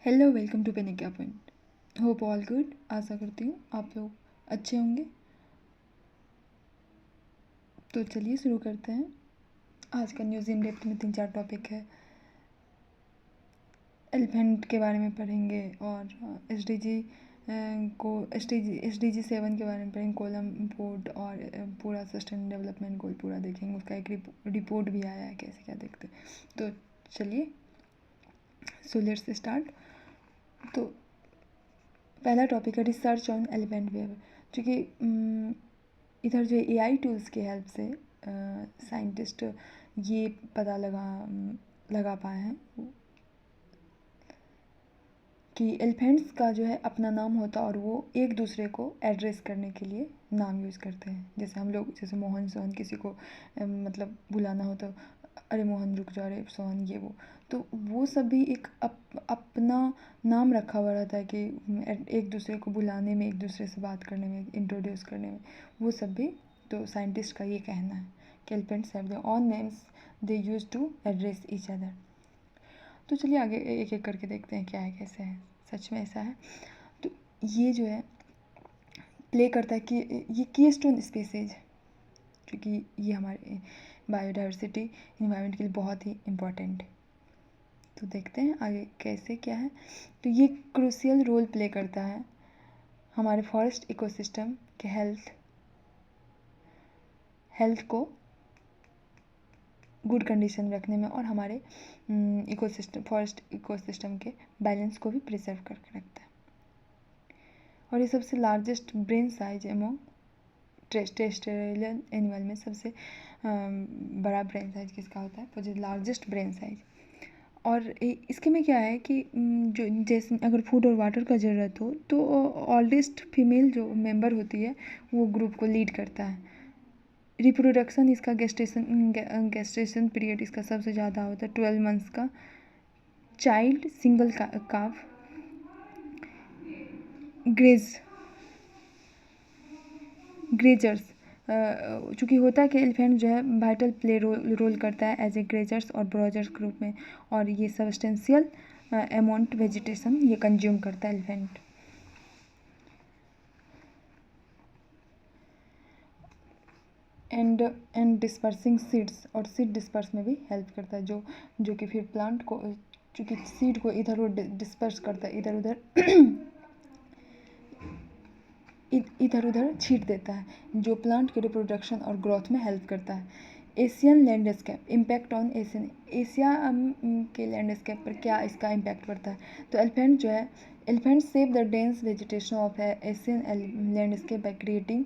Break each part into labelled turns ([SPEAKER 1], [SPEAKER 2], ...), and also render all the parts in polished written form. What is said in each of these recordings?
[SPEAKER 1] Hello, welcome to पेनिका point. Hope all good. आशा करती हूँ आप लोग अच्छे होंगे। तो चलिए शुरू करते हैं। आज का न्यूज़ इन डेप्थ में 3-4 टॉपिक है। एलिफेंट के बारे में पढ़ेंगे और एस डी जी 7 के बारे में पढ़ेंगे। कोलम पोर्ट और पूरा सस्टेन डेवलपमेंट गोल पूरा देखेंगे। उसका एक रिपोर्ट भी आया है, कैसे क्या देखते हैं। तो चलिए, सो लेट्स स्टार्ट। तो पहला टॉपिक है रिसर्च ऑन एलिफेंट वेव। चूँकि इधर जो एआई टूल्स की हेल्प से साइंटिस्ट ये पता लगा पाए हैं कि एलिफेंट्स का जो है अपना नाम होता है और वो एक दूसरे को एड्रेस करने के लिए नाम यूज़ करते हैं। जैसे हम लोग, जैसे मोहन सोहन, किसी को मतलब बुलाना हो तो अरे मोहन रुक जा, अरे सोहन, ये वो। तो वो सब भी एक अपना नाम रखा हुआ रहता है कि एक दूसरे को बुलाने में, एक दूसरे से बात करने में, इंट्रोड्यूस करने में, वो सब भी। तो साइंटिस्ट का ये कहना है कि elephants have their own names they use to address each other. तो चलिए आगे एक एक करके देखते हैं क्या है, कैसे है, सच में ऐसा है। तो ये जो है प्ले करता है कि ये कीस्टोन स्पीसीज, क्योंकि ये हमारे बायोडाइवर्सिटी इन्वायरमेंट के लिए बहुत ही इम्पोर्टेंट है। तो देखते हैं आगे कैसे क्या है। तो ये क्रूशियल रोल प्ले करता है हमारे फॉरेस्ट इकोसिस्टम के हेल्थ को गुड कंडीशन में रखने में और हमारे फॉरेस्ट इकोसिस्टम के बैलेंस को भी प्रिजर्व करके रखता है। और ये सबसे largest brain size among terrestrial animal में सबसे बड़ा ब्रेन साइज किसका होता है, for the largest brain size. और इसके में क्या है कि जो जैसे अगर फूड और वाटर का ज़रूरत हो तो ओल्डेस्ट फीमेल जो मेंबर होती है वो ग्रुप को लीड करता है। रिप्रोडक्शन इसका गेस्टेशन पीरियड इसका सबसे ज़्यादा होता है 12 मंथ्स का। चाइल्ड सिंगल काफ ग्रेजर्स, चूँकि होता है कि एलिफेंट जो है वाइटल रोल करता है एज ए ग्रेजर्स और ब्रोजर्स ग्रुप में, और ये सब्सटेंशियल अमाउंट वेजिटेशन ये कंज्यूम करता है एलिफेंट। एंड डिस्पर्सिंग सीड्स, और सीड डिस्पर्स में भी हेल्प करता है, जो कि फिर प्लांट को, चूँकि सीड को इधर उधर डिस्पर्स करता है, इधर उधर छीट देता है, जो प्लांट के रिप्रोडक्शन और ग्रोथ में हेल्प करता है। Asian landscape, impact on Asia के लैंडस्केप पर क्या इसका इम्पैक्ट पड़ता है। तो elephant save the dense vegetation of Asian landscape by creating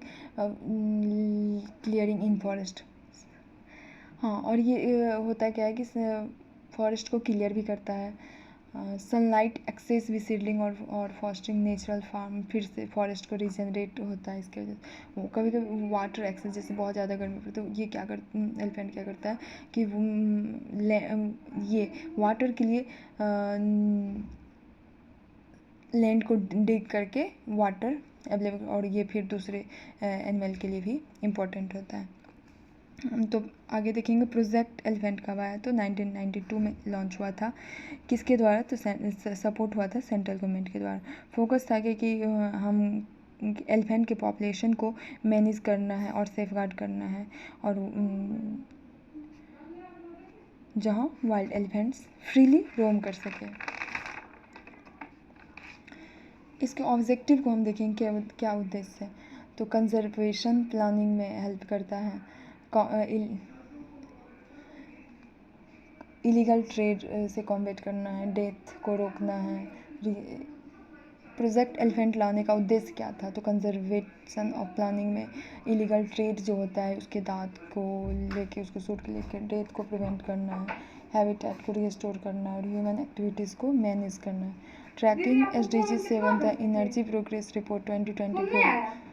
[SPEAKER 1] clearing in forest. हाँ, और ये होता क्या है कि फॉरेस्ट को क्लियर भी करता है। सनलाइट एक्सेस भी सीडलिंग और फॉस्टरिंग नेचुरल फार्म, फिर से फॉरेस्ट को रीजनरेट होता है इसके वजह से। वो कभी कभी वाटर एक्सेस, जैसे बहुत ज़्यादा गर्मी पड़ती है तो ये एलिफेंट क्या करता है कि वो ये वाटर के लिए लैंड को डिग करके वाटर अवेलेबल, और ये फिर दूसरे एनिमल के लिए भी इम्पोर्टेंट होता है। तो आगे देखेंगे प्रोजेक्ट एलिफेंट कब आया। तो 1992 में लॉन्च हुआ था। किसके द्वारा, तो सपोर्ट हुआ था सेंट्रल गवर्नमेंट के द्वारा। फोकस था कि हम एलिफेंट के पॉपुलेशन को मैनेज करना है और सेफगार्ड करना है, और जहाँ वाइल्ड एलिफेंट्स फ्रीली रोम कर सके। इसके ऑब्जेक्टिव को हम देखेंगे क्या उद्देश्य है। तो कंजर्वेशन प्लानिंग में हेल्प करता है, इलीगल ट्रेड से कॉम्बेट करना है, डेथ को रोकना है। प्रोजेक्ट एलिफेंट लाने का उद्देश्य क्या था, तो कंजर्वेशन ऑफ प्लानिंग में इलीगल ट्रेड जो होता है उसके दांत को लेके, उसको सूट के लेके डेथ को प्रिवेंट करना है, हैबिटेट को रिस्टोर करना है और ह्यूमन एक्टिविटीज़ को मैनेज करना है। Tracking SDG 7 the energy progress report 2024।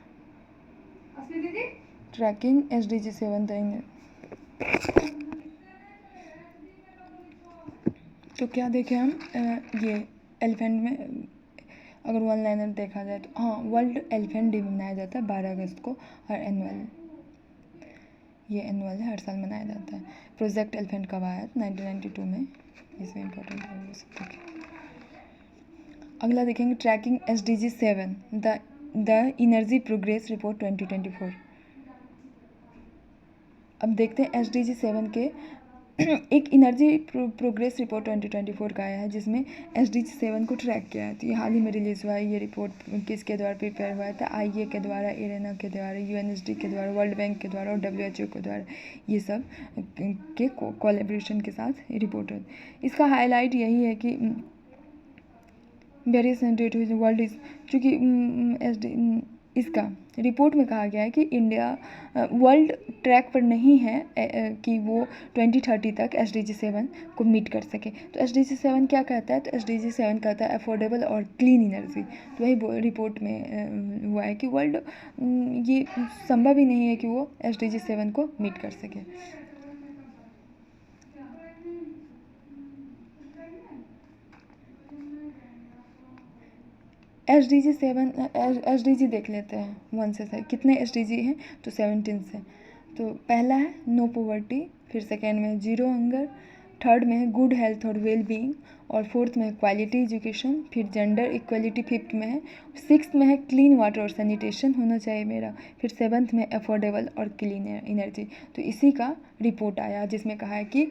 [SPEAKER 1] Tracking SDG 7 the तो क्या देखें हम, ये एलिफेंट में अगर वन लाइनर देखा जाए तो हाँ, वर्ल्ड एलिफेंट डे मनाया जाता है 12 अगस्त को, हर ये एनुअल है, हर साल मनाया जाता है। प्रोजेक्ट एलिफेंट कब आया था 1992 में, इसमें इम्पोर्टेंट है वो सब देखिए। अगला देखेंगे tracking SDG 7 the energy progress report 2024। अब देखते हैं SDG 7 के एक एनर्जी प्रोग्रेस रिपोर्ट 2024 का आया है, जिसमें SDG 7 को ट्रैक किया है। तो ये हाल ही में रिलीज़ हुआ है। ये रिपोर्ट किसके द्वारा प्रिपेयर हुआ था? IA के द्वारा, इरेना के द्वारा, UNSD के द्वारा, वर्ल्ड बैंक के द्वारा और WHO के द्वारा, ये सब के कोलैबोरेशन के साथ रिपोर्ट है। इसका हाईलाइट यही है कि वेरियस वर्ल्ड इज, चूँकि इसका रिपोर्ट में कहा गया है कि इंडिया वर्ल्ड ट्रैक पर नहीं है कि वो 2030 तक SDG 7 को मीट कर सके। तो SDG 7 क्या कहता है? तो SDG 7 कहता है अफोर्डेबल और क्लीन एनर्जी। तो वही रिपोर्ट में हुआ है कि वर्ल्ड ये संभव ही नहीं है कि वो SDG 7 को मीट कर सके। SDG देख लेते हैं 1 से 7 कितने SDG हैं। तो 17 से। तो पहला है नो पॉवर्टी, फिर सेकेंड में जीरो हंगर, थर्ड में है गुड हेल्थ और वेल बीइंग, और फोर्थ में है क्वालिटी एजुकेशन, फिर जेंडर इक्वलिटी फिफ्थ में है, सिक्स्थ में है क्लीन वाटर और सैनिटेशन होना चाहिए मेरा, फिर सेवन्थ में अफोर्डेबल और क्लीन एनर्जी। तो इसी का रिपोर्ट आया जिसमें कहा है कि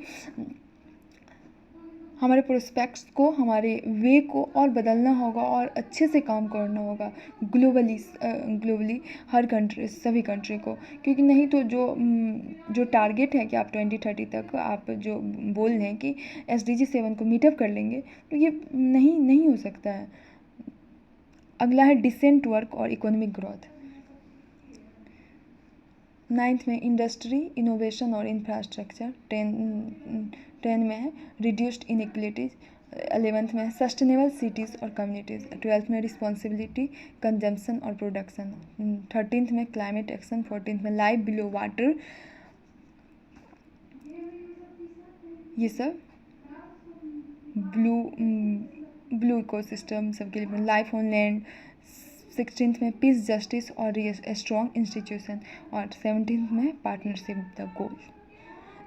[SPEAKER 1] हमारे प्रोस्पेक्ट्स को, हमारे वे को और बदलना होगा और अच्छे से काम करना होगा ग्लोबली हर कंट्री, सभी कंट्री को, क्योंकि नहीं तो जो टारगेट है कि आप 2030 तक आप जो बोल रहे हैं कि SDG 7 को मीटअप कर लेंगे, तो ये नहीं हो सकता है। अगला है डिसेंट वर्क और इकोनॉमिक ग्रोथ। 9th में इंडस्ट्री, इनोवेशन और इंफ्रास्ट्रक्चर। 10 में है रिड्यूस्ड इनइक्वलिटीज। 11th में है सस्टेनेबल सिटीज़ और कम्युनिटीज़। 12th में रिस्पॉन्सिबिलिटी, कंजम्पशन और प्रोडक्शन। 13th में क्लाइमेट एक्शन। 14th में लाइफ बिलो वाटर। ये सब ब्लू इकोसिस्टम सबके लिए, लाइफ ऑन लैंड। 16th में पीस, जस्टिस और स्ट्रॉन्ग इंस्टीट्यूशन, और 17th में पार्टनरशिप द गोल।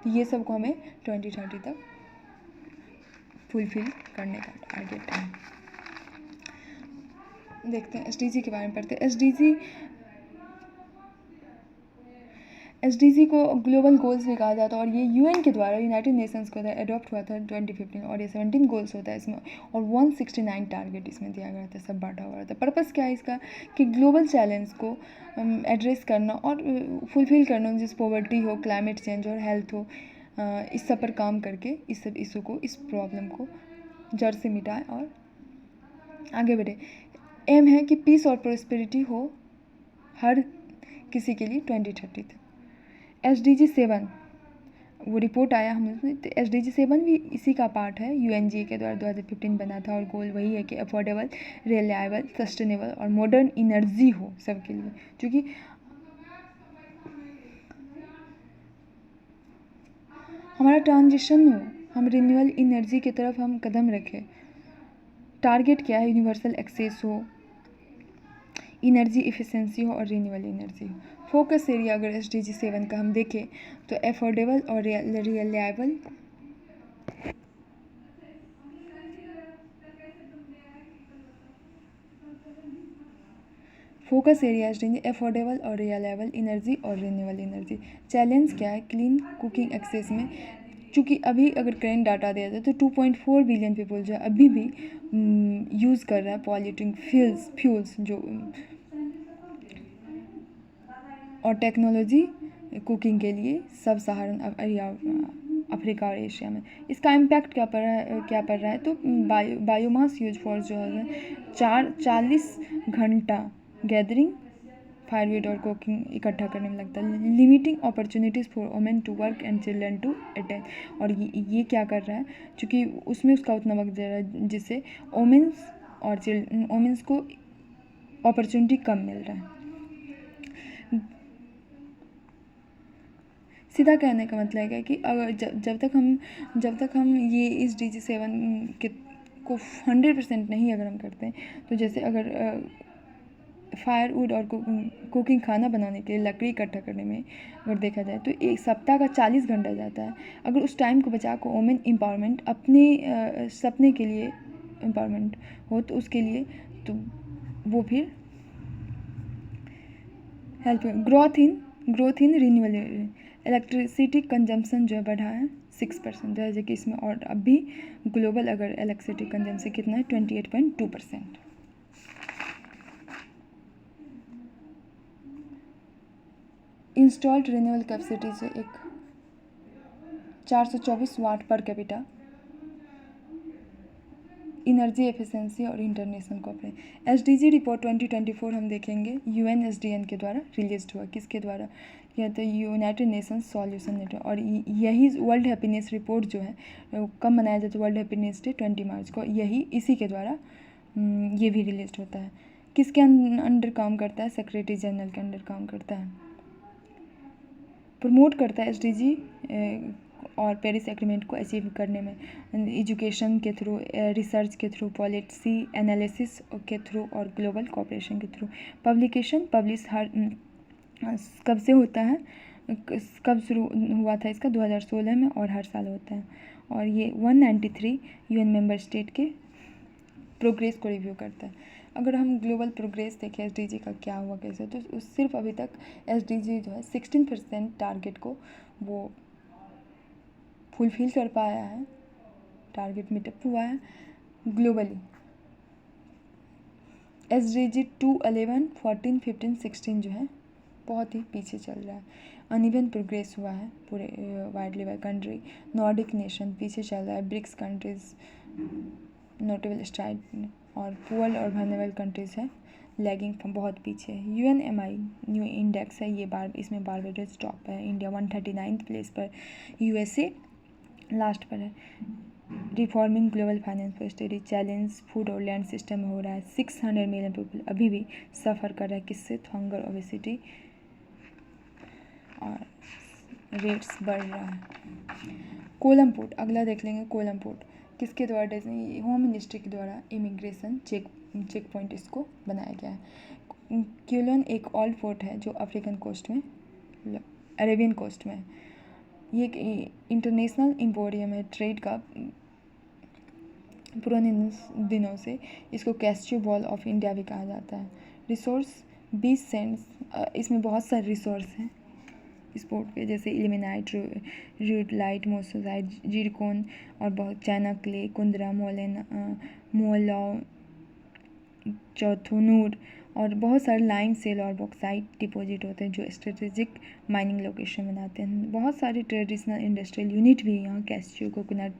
[SPEAKER 1] ये सब को हमें 2030 तक फुलफिल करने का टारगेट है। देखते हैं SDG के बारे में पढ़ते हैं। SDG को ग्लोबल गोल्स भी कहा जाता है, और ये UN के द्वारा, यूनाइटेड नेशंस को अडॉप्ट हुआ था 2015, और ये 17 गोल्स होता है इसमें, और 169 टारगेट इसमें दिया गया था, सब बांटा हुआ था। पर्पस क्या है इसका? कि ग्लोबल चैलेंज को एड्रेस करना और फुलफिल करना, जिस पॉवर्टी हो, क्लाइमेट चेंज और हेल्थ हो, इस सब पर काम करके इस सब इशू को, इस प्रॉब्लम को जड़ से मिटाए और आगे बढ़े। एम है कि पीस और प्रोस्पेरिटी हो हर किसी के लिए 2030 तक। SDG 7 वो रिपोर्ट आया हम उसमें, तो SDG 7 भी इसी का पार्ट है। UNGA के द्वारा 2015 बना था, और गोल वही है कि अफोर्डेबल, रिलायबल, सस्टेनेबल और मॉडर्न एनर्जी हो सबके लिए, क्योंकि हमारा ट्रांजिशन हो, हम रिन्यूएबल एनर्जी की तरफ हम कदम रखें। टारगेट क्या है? यूनिवर्सल एक्सेस हो, एनर्जी इफिशिएंसी हो और रिन्यूएबल एनर्जी हो। फोकस एरिया अगर SDG 7 का हम देखें तो अफोर्डेबल और reliable, focus area SDG affordable और रिलायबल एनर्जी और रिन्यूएबल एनर्जी। चैलेंज क्या है? क्लीन कुकिंग एक्सेस में, चूँकि अभी अगर करेंट डाटा दिया जाए तो 2.4 बिलियन पीपल जो है अभी भी यूज़ कर रहा है पॉल्यूटिंग फ्यूल्स जो, और टेक्नोलॉजी कुकिंग के लिए सब सहारन अफ्रीका और एशिया में। इसका इम्पैक्ट क्या पड़ रहा है? तो बायोमास यूज फॉर जो है 40 घंटा गैदरिंग फायरवुड और कुकिंग इकट्ठा करने में लगता है। Limiting opportunities for women to work and children to attend. और ये क्या कर रहा है? क्योंकि उसमें उसका उतना वक्त दे रहा है जिससे वोमेंस को अपॉर्चुनिटी कम मिल रहा है। सीधा कहने का मतलब है कि अगर जब तक हम ये SDG 7 के को 100% नहीं अगर हम करते हैं, तो जैसे अगर फायरवुड और कुकिंग खाना बनाने के लिए लकड़ी इकट्ठा करने में अगर देखा जाए तो एक सप्ताह का 40 घंटा जाता है। अगर उस टाइम को बचा को वुमेन एम्पावरमेंट अपने सपने के लिए एम्पावरमेंट हो तो उसके लिए तो वो फिर help. Growth in renewable electricity consumption जो है बढ़ा है 6% जैसे कि इसमें, और अब भी ग्लोबल अगर इलेक्ट्रिसिटी कंजम्पशन कितना है 28.2%। इंस्टॉल्ड रिन्यूएबल कैपेसिटी से एक 424 वाट पर कैपिटा। इनर्जी एफिशिएंसी और इंटरनेशनल कोऑपरेशन। एसडीजी रिपोर्ट 2024 हम देखेंगे यूएनएसडीएन के द्वारा रिलीज हुआ। किसके द्वारा? यह तो यूनाइटेड नेशंस सॉल्यूशन नेटवर्क। और यही वर्ल्ड हैप्पीनेस रिपोर्ट जो है कब मनाया जाता है? वर्ल्ड हैप्पीनेस डे 20 मार्च को। यही इसी के द्वारा ये भी रिलीज होता है। किसके अंडर काम करता है? सेक्रेटरी जनरल के अंडर काम करता है। प्रमोट करता है एसडीजी और पेरिस एग्रीमेंट को अचीव करने में एजुकेशन के थ्रू, रिसर्च के थ्रू, पॉलिसी एनालिसिस के थ्रू और ग्लोबल कोऑपरेशन के थ्रू। पब्लिकेशन पब्लिश हर कब से होता है? कब शुरू हुआ था इसका? 2016 में, और हर साल होता है। और ये 193 यूएन मेंबर स्टेट के प्रोग्रेस को रिव्यू करता है। अगर हम ग्लोबल प्रोग्रेस देखें एसडीजी का क्या हुआ कैसे, तो सिर्फ अभी तक एसडीजी जो है 16% टारगेट को वो फुलफिल कर पाया है, टारगेट मीटअप हुआ है ग्लोबली। एसडीजी 2, 11, 14, 15, 16 जो है बहुत ही पीछे चल रहा है। अनइवन प्रोग्रेस हुआ है पूरे widely by country. Nordic nation पीछे चल रहा है। ब्रिक्स कंट्रीज नोटेबल स्ट्राइड, और पुअर और वल्नरेबल कंट्रीज़ है लैगिंग बहुत पीछे है। यूएनएमआई न्यू इंडेक्स है, ये इसमें बारबाडोस टॉप है। इंडिया 139 प्लेस पर, यूएसए लास्ट पर है। Reforming global finance for study challenge food और लैंड सिस्टम में हो रहा है। 600 मिलियन पीपल अभी भी सफ़र कर रहा है किससे? हंगर, ओबेसिटी, और रेट्स बढ़ रहा है। कोलम पोर्ट अगला देख लेंगे। कोलम पोर्ट किसके द्वारा? होम मिनिस्ट्री के द्वारा इमिग्रेशन चेक पॉइंट इसको बनाया गया है। क्यूलन एक ओल्ड फोर्ट है जो अफ्रीकन कोस्ट में, अरेबियन कोस्ट में। ये एक इंटरनेशनल एम्पोरियम है ट्रेड का। पुराने दिनों से इसको कैस्ट्रो बॉल ऑफ इंडिया भी कहा जाता है। रिसोर्स 20 सेंट्स, इसमें बहुत सारे रिसोर्स हैं इस पोर्ट पे, जैसे इल्मेनाइट, रूटलाइट, मोसोसाइट, जीरकोन, और बहुत चाइना क्ले, कुंदरा, मोलाव, चौथुनूर, और बहुत सारे लाइम सेल और बॉक्साइट डिपॉजिट होते हैं जो स्ट्रेटेजिक माइनिंग लोकेशन बनाते हैं। बहुत सारे ट्रेडिशनल इंडस्ट्रियल यूनिट भी यहाँ कैस्ट्रो, कोकोनट,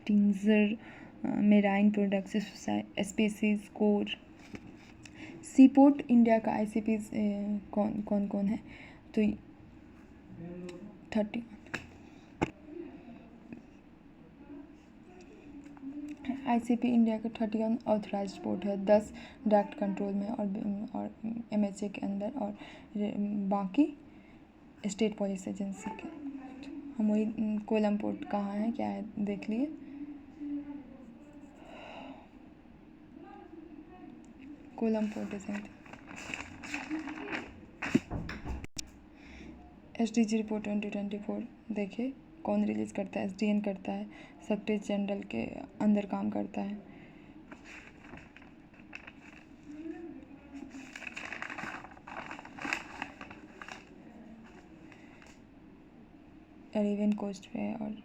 [SPEAKER 1] टिंजर, marine products, species, coir. Seaport India का आईसीपी कौन कौन है? तो 30 आईसीपी इंडिया का 31 ऑथराइज्ड पोर्ट है। 10 डायरेक्ट कंट्रोल में और एमएचए के अंदर, और बाकी स्टेट पुलिस एजेंसी के। हम वही कोलम पोर्ट कहाँ है क्या है देख लिए। कोलम पोर्ट एसडीजी रिपोर्ट 2024 देखे कौन रिलीज़ करता है? एसडीएन करता है, सेक्रेटरी जनरल के अंदर काम करता है। अरेबियन कोस्ट पे है, और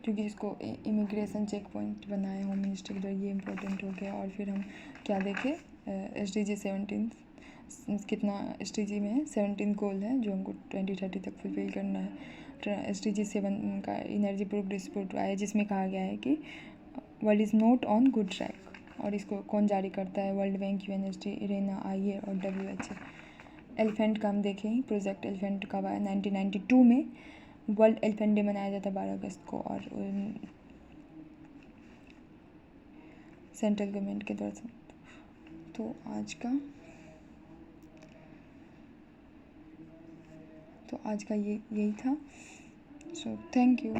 [SPEAKER 1] क्योंकि इसको इमिग्रेशन चेक पॉइंट बनाया होम मिनिस्ट्री के द्वारा, ये इम्पोर्टेंट हो गया। और फिर हम क्या देखें? एसडीजी 17 कितना एसडीजी में है? 17 गोल है जो हमको 2030 तक फुलफिल करना है। एसडीजी 7 का एनर्जी प्रोग्रेस रिपोर्ट आया जिसमें कहा गया है कि world is not on good track. और इसको कौन जारी करता है? वर्ल्ड बैंक, यूएनएसडी, इरेना, आईए और डब्ल्यूएचओ। एलिफेंट का हम देखें, प्रोजेक्ट एलिफेंट कब आया? 1992 में वर्ल्ड एलिफेंट डे मनाया जाता है 12 अगस्त को, और सेंट्रल गवर्नमेंट के द्वारा। तो आज का यही था। So thank you.